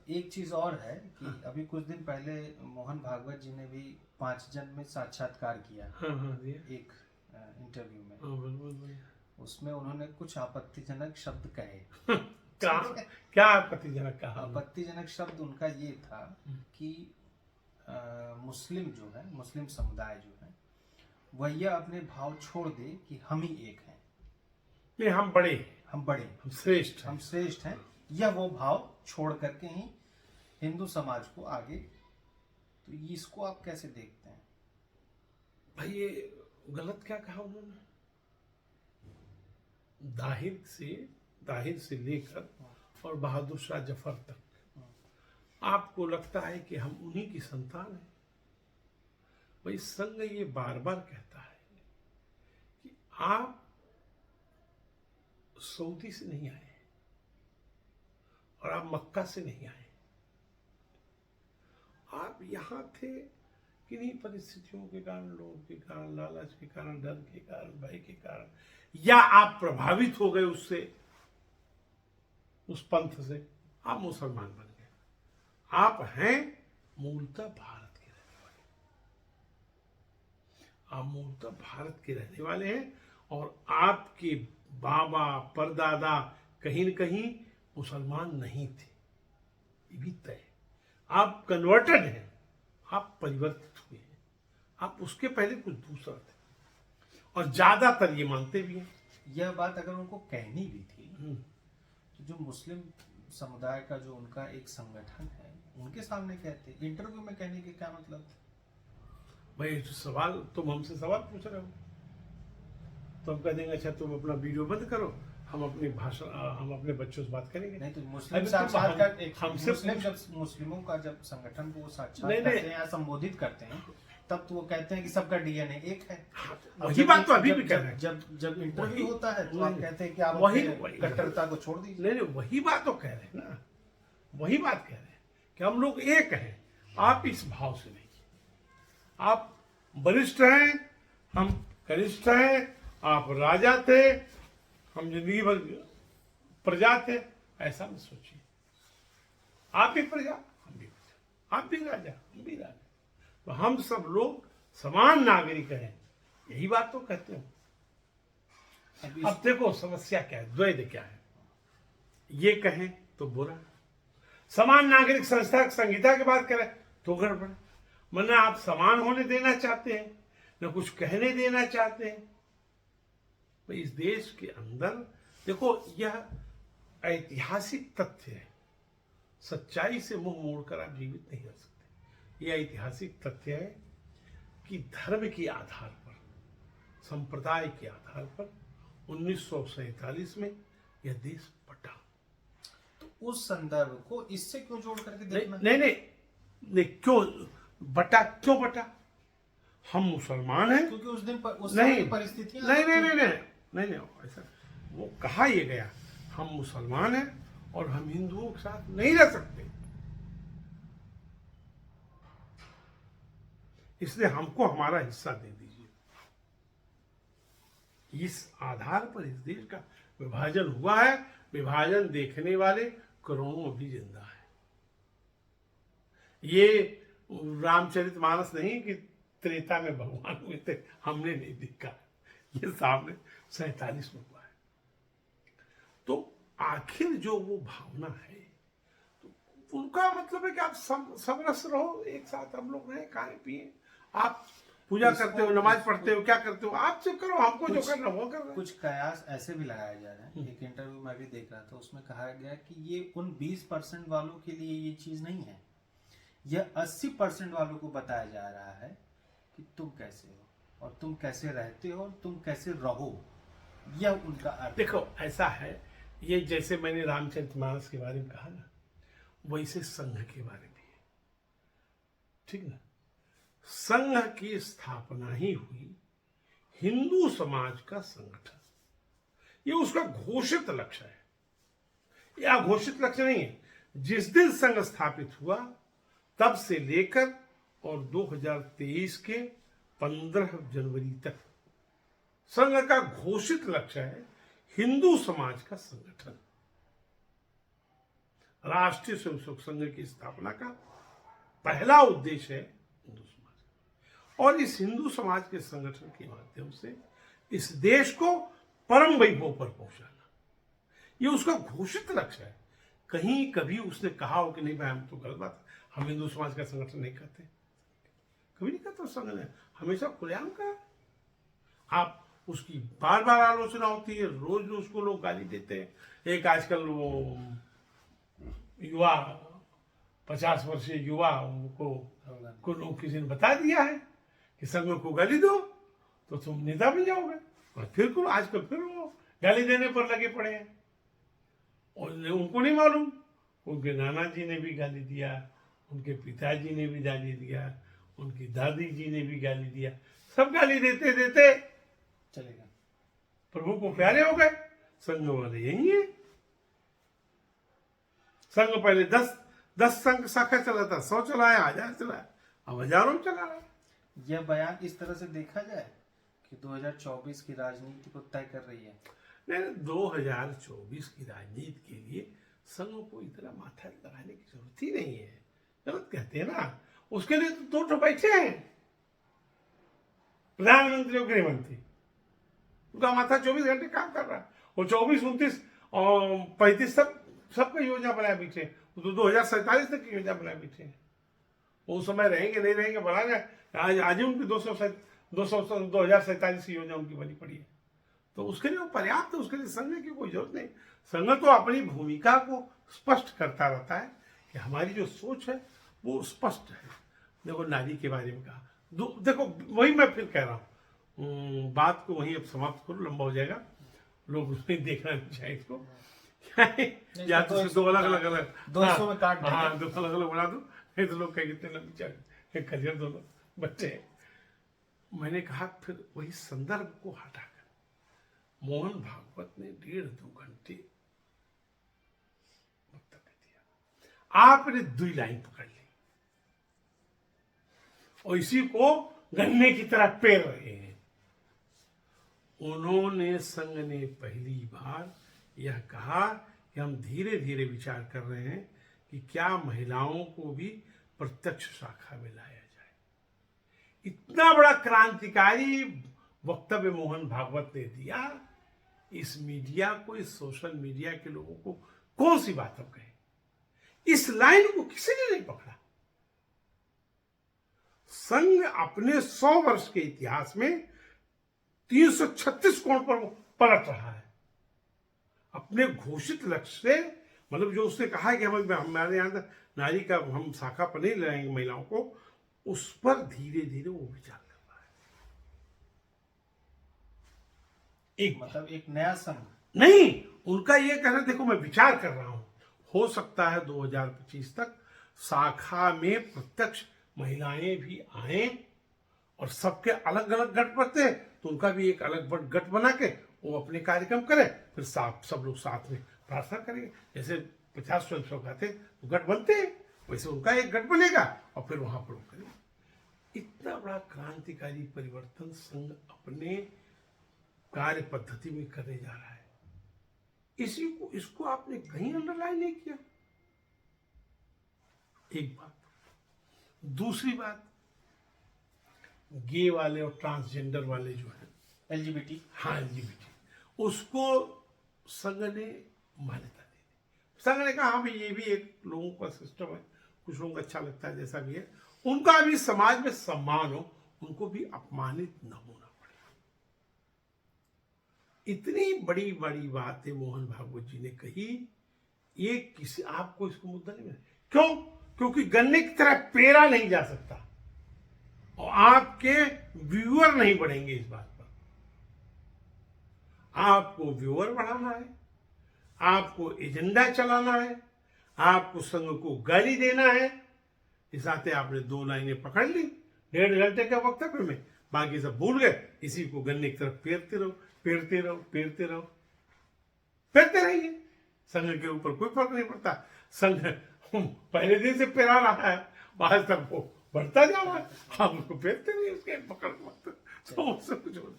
एक चीज और है कि अभी कुछ दिन पहले मोहन भागवत जी ने भी 5 जन में साक्षात्कार किया। हाँ हाँ दिया। एक इंटरव्यू में हाँ बिल्कुल। उसमें उन्होंने कुछ आपत्तिजनक शब्द कहे। क्या क्या आपत्तिजनक कहा? आपत्तिजनक शब्द उनका ये था कि मुस्लिम जो है, मुस्लिम समुदाय जो है, वह यह अपने भाव छोड़ दे कि हम ही एक हैं, नहीं हम बड़े हैं, हम बड़े, हम श्रेष्ठ हैं, हम श्रेष्ठ हैं, यह वो भाव छोड़ करके ही हिंदू समाज को आगे। तो इसको आप कैसे देखते हैं? भाई ये गलत क्या कहा उन्होंने? दाहिर से लेकर और बहादुर शाह जफर तक आपको लगता है कि हम उन्हीं की संतान हैं? भाई संघ ये बार बार कहता है कि आप सऊदी से नहीं आए और आप मक्का से नहीं आए, आप यहां थे किन्हीं परिस्थितियों के कारण, लोगों के कारण, लालच के कारण, डर के कारण, भय के कारण, या आप प्रभावित हो गए उससे, उस पंथ से, आप मुसलमान बन गए। आप हैं मूलतः भारत के रहने वाले, आप मूलतः भारत के रहने वाले हैं और आपके बाबा परदादा कहीं न कहीं मुसलमान नहीं थे, ये भी तय है। आप कन्वर्टेड हैं, आप परिवर्तित हुए हैं, आप उसके पहले कुछ दूसरा थे और ज्यादातर ये मानते भी हैं। यह बात अगर उनको कहनी भी थी तो जो मुस्लिम समुदाय का जो उनका एक संगठन है उनके सामने कहते, इंटरव्यू में कहने के क्या मतलब था? भाई सवाल तुम हमसे सवाल पूछ रहे हो तो हम कह देंगे अच्छा तुम अपना वीडियो बंद करो, हम अपनी भाषा, हम अपने बच्चों से बात करेंगे। नहीं तो मुस्लिम हमसे मुस्लिम जब मुस्लिमों का जब संगठन को वो साक्षात करते हैं या संबोधित करते हैं तब तो वो कहते हैं कि सबका डीएनए एक है। वही बात तो अभी भी कह रहे हैं। जब इंटरव्यू होता है तो आप कहते हैं कि आप वही कट्टरता को छोड़ दीजिए। नहीं वही बात तो कह रहे हैं ना, वही बात कह रहे हैं कि हम लोग एक हैं। आप इस भाव से नहीं, आप वरिष्ठ हैं, हम कनिष्ठ हैं, आप राजा थे, हम जिंदगी भर प्रजा थे, ऐसा मत सोचिए। आप भी प्रजा, हम भी प्रजा, आप भी राजा, हम भी राजा, तो हम सब लोग समान नागरिक हैं, यही बात तो कहते हैं। अब देखो समस्या क्या है, द्वैध क्या है, ये कहें तो बुरा, समान नागरिक संस्था संहिता की बात करें तो गड़बड़। मतलब आप समान होने देना चाहते हैं, न कुछ कहने देना चाहते हैं। तो इस देश के अंदर देखो, यह ऐतिहासिक तथ्य है, सच्चाई से मुंह मोड़कर आप जीवित नहीं रह सकते। यह ऐतिहासिक तथ्य है कि धर्म के आधार पर, संप्रदाय के आधार पर 1947 में यह देश बटा। तो उस संदर्भ को इससे क्यों जोड़ करके देखना? नहीं क्यों बटा, क्यों बटा? हम मुसलमान हैं क्योंकि उस दिन परिस्थितियां नहीं ऐसा वो कहा ये गया, हम मुसलमान हैं और हम हिंदुओं के साथ नहीं रह सकते, इसलिए हमको हमारा हिस्सा दे दीजिए। इस आधार पर इस देश का विभाजन हुआ है। विभाजन देखने वाले करोड़ों अभी जिंदा है। ये रामचरितमानस नहीं कि त्रेता में भगवान हुए थे, हमने नहीं देखा, ये सामने 47 में हुआ है। तो आखिर जो वो भावना है, तो उनका मतलब है कि आप समरस रहो, एक साथ हम लोग रहें, खाएं पिए, आप पूजा करते हो, नमाज पढ़ते हो, क्या करते हो, आप जो करो, हमको जो करना वो कर रहे हैं। कुछ कयास ऐसे भी लगाए जा रहे हैं। एक इंटरव्यू में भी देख रहा था, उसमें कहा गया कि ये उन 20% वालों के लिए ये चीज नहीं है, यह 80% वालों को बताया जा रहा है कि तुम कैसे हो और तुम कैसे रहते हो और तुम कैसे रहो, यह उनका अर्थ। देखो ऐसा है, ये जैसे मैंने रामचरितमानस के बारे में कहा ना, वैसे संघ के बारे में है, ठीक ना। संघ की स्थापना ही हुई हिंदू समाज का संगठन, ये उसका घोषित लक्ष्य है। यह घोषित लक्ष्य नहीं है, जिस दिन संघ स्थापित हुआ तब से लेकर और 2023 के 15 जनवरी तक संघ का घोषित लक्ष्य है हिंदू समाज का संगठन। राष्ट्रीय स्वयंसेवक संघ की स्थापना का पहला उद्देश्य है हिंदू समाज, और इस हिंदू समाज के संगठन के माध्यम से इस देश को परम वैभव पर पहुंचाना, ये उसका घोषित लक्ष्य है। कहीं कभी उसने कहा हो कि नहीं भाई हम तो गलत बात, हम हिंदू समाज का संगठन नहीं करते, कभी नहीं करता संघ ने, हमेशा खुलेआम कहा। आप उसकी बार बार आलोचना होती है, रोज उसको लोग गाली देते हैं। एक आजकल वो युवा 50 वर्षीय युवा को लोग किसी ने बता दिया है कि संघ को गाली दो तो तुम नेता बन जाओगे, और फिर आजकल फिर वो गाली देने पर लगे पड़े हैं। और उनको नहीं मालूम, उनके नाना जी ने भी गाली दिया, उनके पिताजी ने भी गाली दिया, उनकी दादी जी ने भी गाली दिया, सब गाली देते देते चलेगा, प्रभु को प्यारे हो गए। संघ वाले यही है। संघ पहले 10 संघ शाखा चला था, 100 चलाया, 1000 चलाया, अब हजारों चला रहा है। यह बयान इस तरह से देखा जाए कि 2024 की राजनीति को तय कर रही है। नहीं, 2024 की राजनीति के लिए संघ को इतना माथा लगाने की जरूरत ही नहीं है। गलत कहते हैं ना, उसके लिए तो 2 बैठे हैं, प्रधानमंत्री और गृहमंत्री, उनका माथा 24 घंटे काम कर रहा है। वो 24, 29 और 35 सबका योजना बनाए बैठे, तो 2047 तक की योजना बनाए बैठे हैं। वो समय रहेंगे नहीं रहेंगे बनाना, आज ही उनकी 2047 की योजना उनकी बनी पड़ी है। तो उसके लिए वो पर्याप्त है, उसके लिए संघ की कोई जरूरत नहीं। संघ तो अपनी भूमिका को स्पष्ट करता रहता है कि हमारी जो सोच है वो स्पष्ट है। देखो नारी के बारे में कहा, देखो वही मैं फिर कह रहा हूँ, बात को वहीं अब समाप्त करो, लंबा हो जाएगा, लोग उसमें देखना नहीं चाहिए इसको। या तो 2 अलग 200 में काट देंगे। हाँ, 2 अलग बना दो, नहीं तो लोग कहेंगे इतने लंबी चल करियर दोनों बच्चे। मैंने कहा फिर वही संदर्भ को हटाकर मोहन भागवत ने 1.5-2 घंटे वक्तव्य दिया, आपने 2 लाइन पकड़ ली और इसी को गन्ने की तरह पेर रहे हैं। उन्होंने संघ ने पहली बार यह कहा कि हम धीरे धीरे विचार कर रहे हैं कि क्या महिलाओं को भी प्रत्यक्ष शाखा में लाया जाए। इतना बड़ा क्रांतिकारी वक्तव्य मोहन भागवत ने दिया, इस मीडिया को, इस सोशल मीडिया के लोगों को कौन सी बात हम कहें। इस लाइन को किसी ने नहीं पकड़ा। संघ अपने 100 वर्ष के इतिहास में 336 कोण पर पलट रहा है। अपने घोषित लक्ष्य से, मतलब जो उसने कहा है कि हमारे यहां नारी का हम शाखा पर नहीं लाएंगे महिलाओं को, उस पर धीरे धीरे वो विचार कर रहा है। मतलब एक नया संघ नहीं, उनका ये कहना, देखो मैं विचार कर रहा हूं, हो सकता है 2025 तक शाखा में प्रत्यक्ष महिलाएं भी आए और सबके अलग अलग गठ बनते हैं, तो उनका भी एक अलग गठ बना के वो अपने कार्यक्रम करें, फिर सब लोग साथ में प्रार्थना करेंगे। जैसे 50 स्वयंसेवक आते तो गठ बनते हैं, वैसे उनका एक गठ बनेगा और फिर वहां पर वो करेंगे। इतना बड़ा क्रांतिकारी परिवर्तन संघ अपने कार्य पद्धति में करने जा रहा है। इसको आपने कहीं अंडरलाइन नहीं किया। एक बात। दूसरी बात, गे वाले और ट्रांसजेंडर वाले जो है, LGBT, हाँ LGBT, उसको संघ ने मान्यता दी। संघ ने कहा हाँ भाई ये भी एक लोगों का सिस्टम है, कुछ लोगों को अच्छा लगता है, जैसा भी है, उनका भी समाज में सम्मान हो, उनको भी अपमानित न होना पड़े। इतनी बड़ी बड़ी बातें मोहन भागवत जी ने कही, ये किसी आपको इसको मुद्दा नहीं मिला। क्यों? क्योंकि गन्ने की तरह पेरा नहीं जा सकता और आपके व्यूअर नहीं बढ़ेंगे इस बात पर। आपको व्यूअर बढ़ाना है, आपको एजेंडा चलाना है, आपको संघ को गाली देना है। इस नाते आपने 2 लाइनें पकड़ ली 1.5 घंटे का वक्तव्य में, बाकी सब भूल गए। इसी को गन्ने की तरफ पेरते रहो, पेरते रहो, पेरते रहो, पेरते रहिए। संघ के ऊपर कोई फर्क नहीं पड़ता। संघ पहले दिन से पेरा रहा है, आज तक वो बढ़ता जा रहा है, हम उसको फेंकते नहीं, उसके पकड़ मत तो उससे कुछ होता